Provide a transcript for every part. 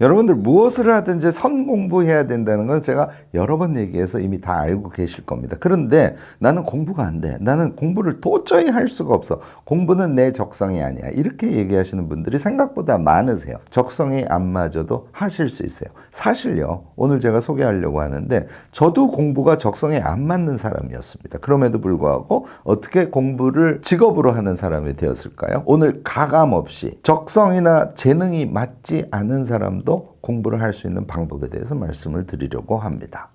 여러분들 무엇을 하든지 선공부해야 된다는 건 제가 여러 번 얘기해서 이미 다 알고 계실 겁니다. 그런데 나는 공부가 안 돼. 나는 공부를 도저히 할 수가 없어. 공부는 내 적성이 아니야. 이렇게 얘기하시는 분들이 생각보다 많으세요. 적성이 안 맞아도 하실 수 있어요. 사실요, 오늘 제가 소개하려고 하는데 저도 공부가 적성에 안 맞는 사람이었습니다. 그럼에도 불구하고 어떻게 공부를 직업으로 하는 사람이 되었을까요? 오늘 가감 없이 적성이나 재능이 맞지 않은 사람도 공부를 할 수 있는 방법에 대해서 말씀을 드리려고 합니다.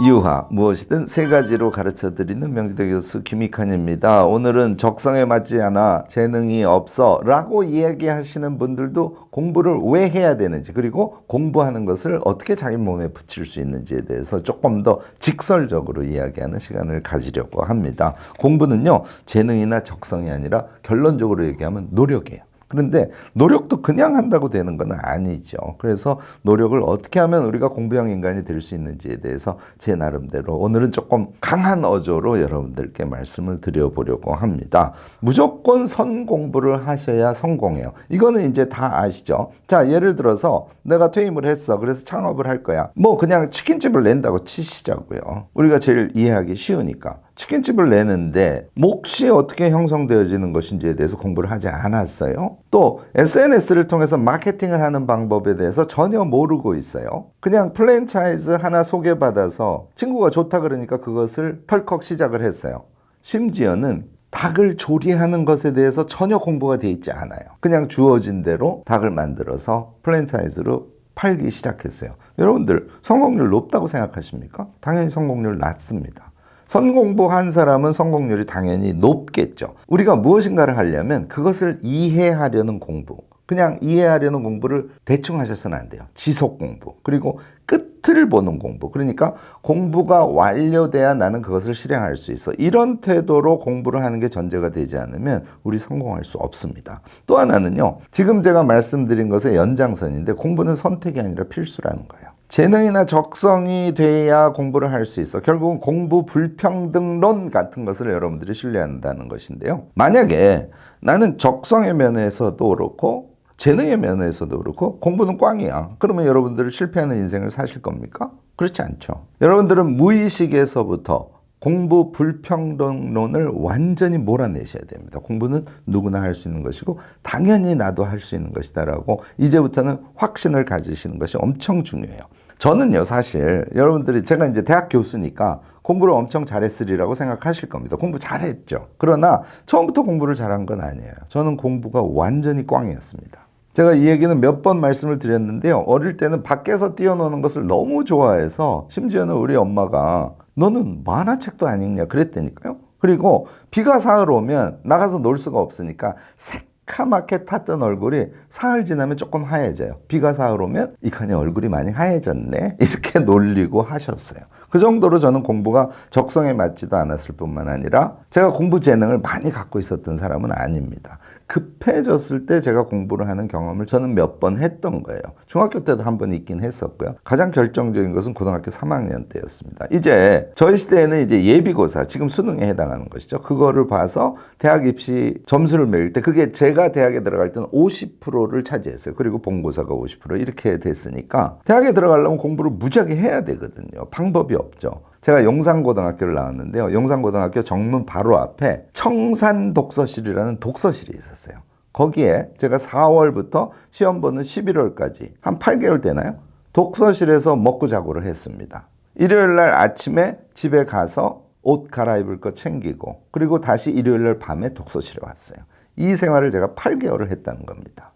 유하, 무엇이든 세 가지로 가르쳐 드리는 명지대 교수 김익환입니다. 오늘은 적성에 맞지 않아, 재능이 없어 라고 이야기하시는 분들도 공부를 왜 해야 되는지, 그리고 공부하는 것을 어떻게 자기 몸에 붙일 수 있는지에 대해서 조금 더 직설적으로 이야기하는 시간을 가지려고 합니다. 공부는요, 재능이나 적성이 아니라 결론적으로 얘기하면 노력이에요. 그런데 노력도 그냥 한다고 되는 건 아니죠. 그래서 노력을 어떻게 하면 우리가 공부형 인간이 될 수 있는지에 대해서 제 나름대로 오늘은 조금 강한 어조로 여러분들께 말씀을 드려보려고 합니다. 무조건 선공부를 하셔야 성공해요. 이거는 이제 다 아시죠? 자, 예를 들어서 내가 퇴임을 했어. 그래서 창업을 할 거야. 뭐 그냥 치킨집을 낸다고 치시자고요. 우리가 제일 이해하기 쉬우니까. 치킨집을 내는데 몫이 어떻게 형성되어지는 것인지에 대해서 공부를 하지 않았어요. 또 SNS를 통해서 마케팅을 하는 방법에 대해서 전혀 모르고 있어요. 그냥 프랜차이즈 하나 소개받아서 친구가 좋다 그러니까 그것을 털컥 시작을 했어요. 심지어는 닭을 조리하는 것에 대해서 전혀 공부가 돼 있지 않아요. 그냥 주어진 대로 닭을 만들어서 프랜차이즈로 팔기 시작했어요. 여러분들 성공률 높다고 생각하십니까? 당연히 성공률 낮습니다. 선공부한 사람은 성공률이 당연히 높겠죠. 우리가 무엇인가를 하려면 그것을 이해하려는 공부, 그냥 이해하려는 공부를 대충 하셔서는 안 돼요. 지속 공부, 그리고 끝을 보는 공부. 그러니까 공부가 완료돼야 나는 그것을 실행할 수 있어. 이런 태도로 공부를 하는 게 전제가 되지 않으면 우리 성공할 수 없습니다. 또 하나는요, 지금 제가 말씀드린 것의 연장선인데 공부는 선택이 아니라 필수라는 거예요. 재능이나 적성이 돼야 공부를 할 수 있어. 결국은 공부 불평등론 같은 것을 여러분들이 신뢰한다는 것인데요. 만약에 나는 적성의 면에서도 그렇고 재능의 면에서도 그렇고 공부는 꽝이야. 그러면 여러분들은 실패하는 인생을 사실 겁니까? 그렇지 않죠. 여러분들은 무의식에서부터 공부 불평등론을 완전히 몰아내셔야 됩니다. 공부는 누구나 할 수 있는 것이고 당연히 나도 할 수 있는 것이다라고 이제부터는 확신을 가지시는 것이 엄청 중요해요. 저는요, 사실 여러분들이 제가 이제 대학 교수니까 공부를 엄청 잘했으리라고 생각하실 겁니다. 공부 잘했죠. 그러나 처음부터 공부를 잘한 건 아니에요. 저는 공부가 완전히 꽝이었습니다. 제가 이 얘기는 몇 번 말씀을 드렸는데요. 어릴 때는 밖에서 뛰어노는 것을 너무 좋아해서 심지어는 우리 엄마가 너는 만화책도 안 읽냐 그랬다니까요. 그리고 비가 사흘 오면 나가서 놀 수가 없으니까 새카맣게 탔던 얼굴이 사흘 지나면 조금 하얘져요. 비가 사흘 오면 이칸이 얼굴이 많이 하얘졌네 이렇게 놀리고 하셨어요. 그 정도로 저는 공부가 적성에 맞지도 않았을 뿐만 아니라 제가 공부 재능을 많이 갖고 있었던 사람은 아닙니다. 급해졌을 때 제가 공부를 하는 경험을 저는 몇 번 했던 거예요. 중학교 때도 한 번 있긴 했었고요. 가장 결정적인 것은 고등학교 3학년 때였습니다. 이제 저희 시대에는 이제 예비고사, 지금 수능에 해당하는 것이죠. 그거를 봐서 대학 입시 점수를 매길 때 그게 제가 대학에 들어갈 때는 50%를 차지했어요. 그리고 본고사가 50% 이렇게 됐으니까 대학에 들어가려면 공부를 무지하게 해야 되거든요. 방법이 없죠. 제가 용산고등학교를 나왔는데요. 용산고등학교 정문 바로 앞에 청산 독서실이라는 독서실이 있었어요. 거기에 제가 4월부터 시험 보는 11월까지 한 8개월 되나요? 독서실에서 먹고 자고를 했습니다. 일요일 날 아침에 집에 가서 옷 갈아입을 거 챙기고 그리고 다시 일요일 날 밤에 독서실에 왔어요. 이 생활을 제가 8개월을 했다는 겁니다.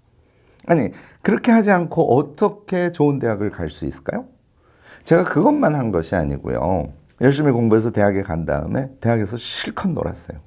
아니, 그렇게 하지 않고 어떻게 좋은 대학을 갈 수 있을까요? 제가 그것만 한 것이 아니고요. 열심히 공부해서 대학에 간 다음에 대학에서 실컷 놀았어요.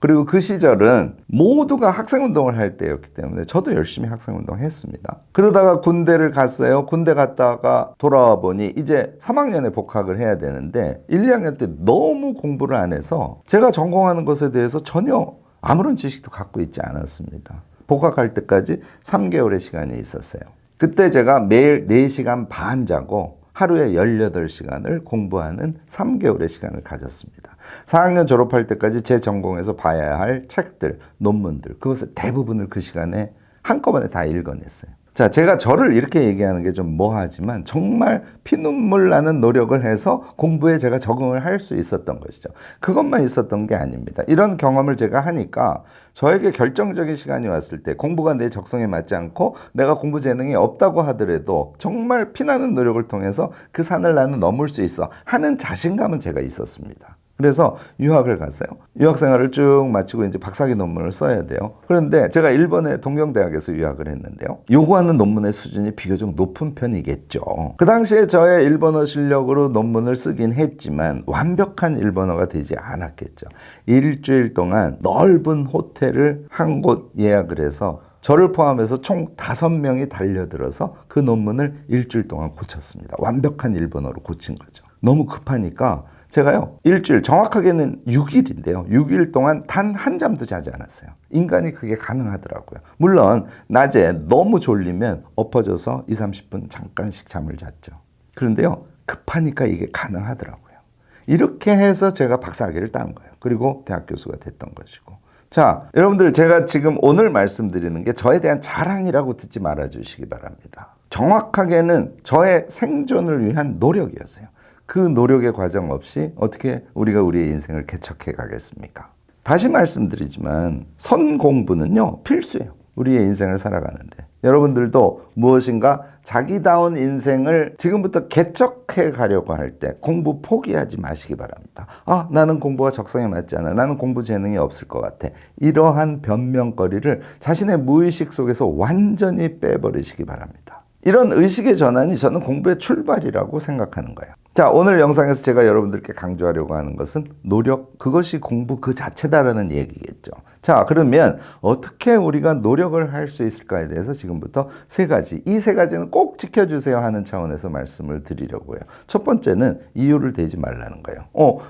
그리고 그 시절은 모두가 학생운동을 할 때였기 때문에 저도 열심히 학생운동 했습니다. 그러다가 군대를 갔어요. 군대 갔다가 돌아와 보니 이제 3학년에 복학을 해야 되는데 1, 2학년 때 너무 공부를 안 해서 제가 전공하는 것에 대해서 전혀 아무런 지식도 갖고 있지 않았습니다. 복학할 때까지 3개월의 시간이 있었어요. 그때 제가 매일 4시간 반 자고 하루에 18시간을 공부하는 3개월의 시간을 가졌습니다. 4학년 졸업할 때까지 제 전공에서 봐야 할 책들, 논문들, 그것을 대부분을 그 시간에 한꺼번에 다 읽어냈어요. 자, 제가 저를 이렇게 얘기하는 게 좀 뭐하지만 정말 피눈물 나는 노력을 해서 공부에 제가 적응을 할 수 있었던 것이죠. 그것만 있었던 게 아닙니다. 이런 경험을 제가 하니까 저에게 결정적인 시간이 왔을 때 공부가 내 적성에 맞지 않고 내가 공부 재능이 없다고 하더라도 정말 피나는 노력을 통해서 그 산을 나는 넘을 수 있어 하는 자신감은 제가 있었습니다. 그래서 유학을 갔어요. 유학 생활을 쭉 마치고 이제 박사학위 논문을 써야 돼요. 그런데 제가 일본의 동경대학에서 유학을 했는데요. 요구하는 논문의 수준이 비교적 높은 편이겠죠. 그 당시에 저의 일본어 실력으로 논문을 쓰긴 했지만 완벽한 일본어가 되지 않았겠죠. 일주일 동안 넓은 호텔을 한 곳 예약을 해서 저를 포함해서 총 5명이 달려들어서 그 논문을 일주일 동안 고쳤습니다. 완벽한 일본어로 고친 거죠. 너무 급하니까 제가요, 일주일, 정확하게는 6일인데요. 6일 동안 단 한 잠도 자지 않았어요. 인간이 그게 가능하더라고요. 물론, 낮에 너무 졸리면 엎어져서 2, 30분 잠깐씩 잠을 잤죠. 그런데요, 급하니까 이게 가능하더라고요. 이렇게 해서 제가 박사학위를 딴 거예요. 그리고 대학 교수가 됐던 것이고. 자, 여러분들 제가 지금 오늘 말씀드리는 게 저에 대한 자랑이라고 듣지 말아주시기 바랍니다. 정확하게는 저의 생존을 위한 노력이었어요. 그 노력의 과정 없이 어떻게 우리가 우리의 인생을 개척해 가겠습니까? 다시 말씀드리지만 선 공부는요, 필수예요. 우리의 인생을 살아가는데. 여러분들도 무엇인가 자기다운 인생을 지금부터 개척해 가려고 할 때 공부 포기하지 마시기 바랍니다. 아, 나는 공부가 적성에 맞지 않아. 나는 공부 재능이 없을 것 같아. 이러한 변명거리를 자신의 무의식 속에서 완전히 빼버리시기 바랍니다. 이런 의식의 전환이 저는 공부의 출발이라고 생각하는 거예요. 자, 오늘 영상에서 제가 여러분들께 강조하려고 하는 것은 노력, 그것이 공부 그 자체다라는 얘기겠죠. 자, 그러면 어떻게 우리가 노력을 할 수 있을까에 대해서 지금부터 3가지, 이 3가지는 꼭 지켜주세요 하는 차원에서 말씀을 드리려고 해요. 첫 번째는 이유를 대지 말라는 거예요.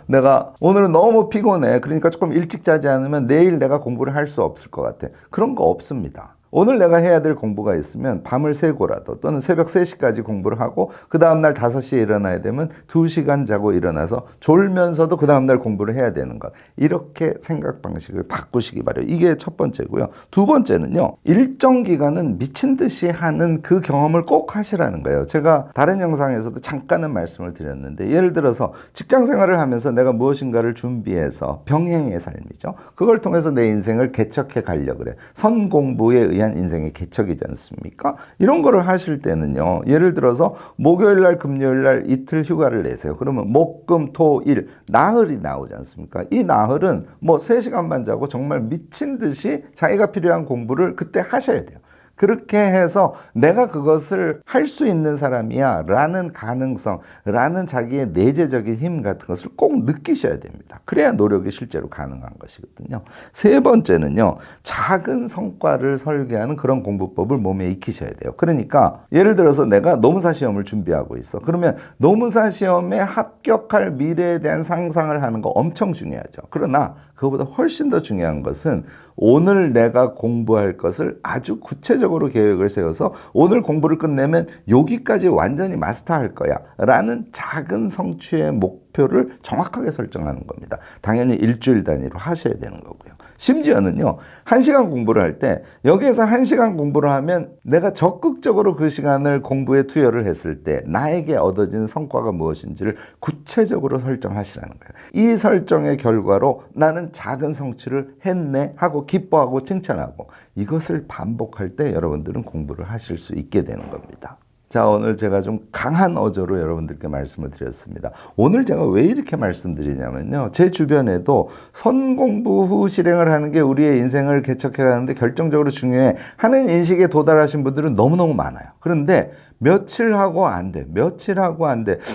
내가 오늘은 너무 피곤해. 그러니까 조금 일찍 자지 않으면 내일 내가 공부를 할 수 없을 것 같아. 그런 거 없습니다. 오늘 내가 해야 될 공부가 있으면 밤을 새고라도 또는 새벽 3시까지 공부를 하고 그 다음날 5시에 일어나야 되면 2시간 자고 일어나서 졸면서도 그 다음날 공부를 해야 되는 것. 이렇게 생각 방식을 바꾸시기 바라요. 이게 첫 번째고요. 두 번째는요. 일정 기간은 미친 듯이 하는 그 경험을 꼭 하시라는 거예요. 제가 다른 영상에서도 잠깐은 말씀을 드렸는데 예를 들어서 직장 생활을 하면서 내가 무엇인가를 준비해서 병행의 삶이죠. 그걸 통해서 내 인생을 개척해 가려고 그래. 선공부에 의한 인생의 개척이지 않습니까? 이런 거를 하실 때는요. 예를 들어서 목요일날 금요일날 이틀 휴가를 내세요. 그러면 목, 금, 토, 일 나흘이 나오지 않습니까? 이 나흘은 뭐 3시간만 자고 정말 미친 듯이 자기가 필요한 공부를 그때 하셔야 돼요. 그렇게 해서 내가 그것을 할 수 있는 사람이야 라는 가능성, 라는 자기의 내재적인 힘 같은 것을 꼭 느끼셔야 됩니다. 그래야 노력이 실제로 가능한 것이거든요. 3번째는요. 작은 성과를 설계하는 그런 공부법을 몸에 익히셔야 돼요. 그러니까 예를 들어서 내가 노무사 시험을 준비하고 있어. 그러면 노무사 시험에 합격할 미래에 대한 상상을 하는 거 엄청 중요하죠. 그러나 그것보다 훨씬 더 중요한 것은 오늘 내가 공부할 것을 아주 구체적으로 계획을 세워서 오늘 공부를 끝내면 여기까지 완전히 마스터할 거야 라는 작은 성취의 목표를 정확하게 설정하는 겁니다. 당연히 일주일 단위로 하셔야 되는 거고요. 심지어는요, 1시간 공부를 할 때 여기에서 1시간 공부를 하면 내가 적극적으로 그 시간을 공부에 투여를 했을 때 나에게 얻어진 성과가 무엇인지를 구체적으로 설정하시라는 거예요. 이 설정의 결과로 나는 작은 성취를 했네 하고 기뻐하고 칭찬하고 이것을 반복할 때 여러분들은 공부를 하실 수 있게 되는 겁니다. 자, 오늘 제가 좀 강한 어조로 여러분들께 말씀을 드렸습니다. 오늘 제가 왜 이렇게 말씀드리냐면요. 제 주변에도 선공부 후 실행을 하는 게 우리의 인생을 개척해 가는데 결정적으로 중요해 하는 인식에 도달하신 분들은 너무너무 많아요. 그런데 며칠 하고 안 돼.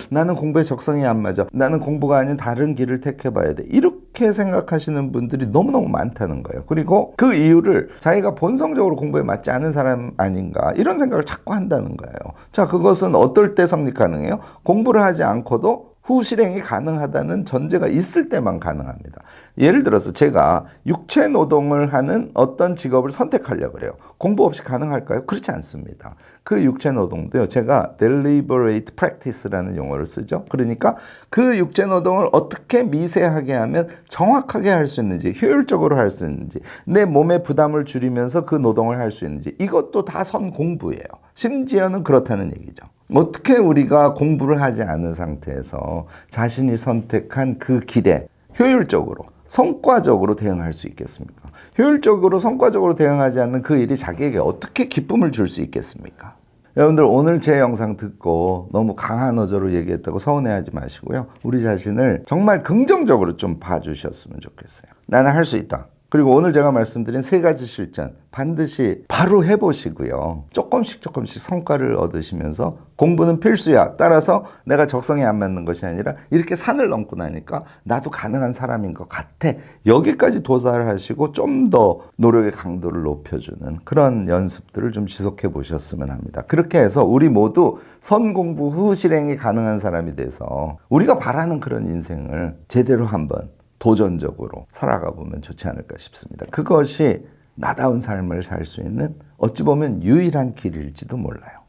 나는 공부에 적성이 안 맞아. 나는 공부가 아닌 다른 길을 택해봐야 돼. 이렇게 생각하시는 분들이 너무너무 많다는 거예요. 그리고 그 이유를 자기가 본성적으로 공부에 맞지 않은 사람 아닌가 이런 생각을 자꾸 한다는 거예요. 자, 그것은 어떨 때 성립 가능해요? 공부를 하지 않고도 후실행이 가능하다는 전제가 있을 때만 가능합니다. 예를 들어서 제가 육체 노동을 하는 어떤 직업을 선택하려고 그래요. 공부 없이 가능할까요? 그렇지 않습니다. 그 육체 노동도요, 제가 deliberate practice라는 용어를 쓰죠. 그러니까 그 육체 노동을 어떻게 미세하게 하면 정확하게 할 수 있는지, 효율적으로 할 수 있는지, 내 몸에 부담을 줄이면서 그 노동을 할 수 있는지, 이것도 다 선공부예요. 심지어는 그렇다는 얘기죠. 어떻게 우리가 공부를 하지 않은 상태에서 자신이 선택한 그 길에 효율적으로, 성과적으로 대응할 수 있겠습니까? 효율적으로, 성과적으로 대응하지 않는 그 일이 자기에게 어떻게 기쁨을 줄 수 있겠습니까? 여러분들 오늘 제 영상 듣고 너무 강한 어조로 얘기했다고 서운해하지 마시고요. 우리 자신을 정말 긍정적으로 좀 봐주셨으면 좋겠어요. 나는 할 수 있다. 그리고 오늘 제가 말씀드린 3가지 실전 반드시 바로 해보시고요. 조금씩 성과를 얻으시면서 공부는 필수야. 따라서 내가 적성에 안 맞는 것이 아니라 이렇게 산을 넘고 나니까 나도 가능한 사람인 것 같아. 여기까지 도달하시고 좀 더 노력의 강도를 높여주는 그런 연습들을 좀 지속해 보셨으면 합니다. 그렇게 해서 우리 모두 선공부 후 실행이 가능한 사람이 돼서 우리가 바라는 그런 인생을 제대로 한번 도전적으로 살아가 보면 좋지 않을까 싶습니다. 그것이 나다운 삶을 살 수 있는 어찌 보면 유일한 길일지도 몰라요.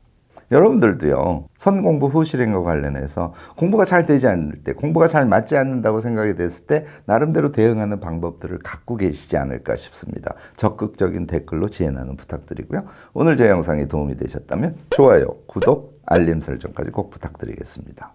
여러분들도요, 선공부 후실행과 관련해서 공부가 잘 되지 않을 때, 공부가 잘 맞지 않는다고 생각이 됐을 때 나름대로 대응하는 방법들을 갖고 계시지 않을까 싶습니다. 적극적인 댓글로 지혜 나눔 부탁드리고요. 오늘 제 영상이 도움이 되셨다면 좋아요, 구독, 알림 설정까지 꼭 부탁드리겠습니다.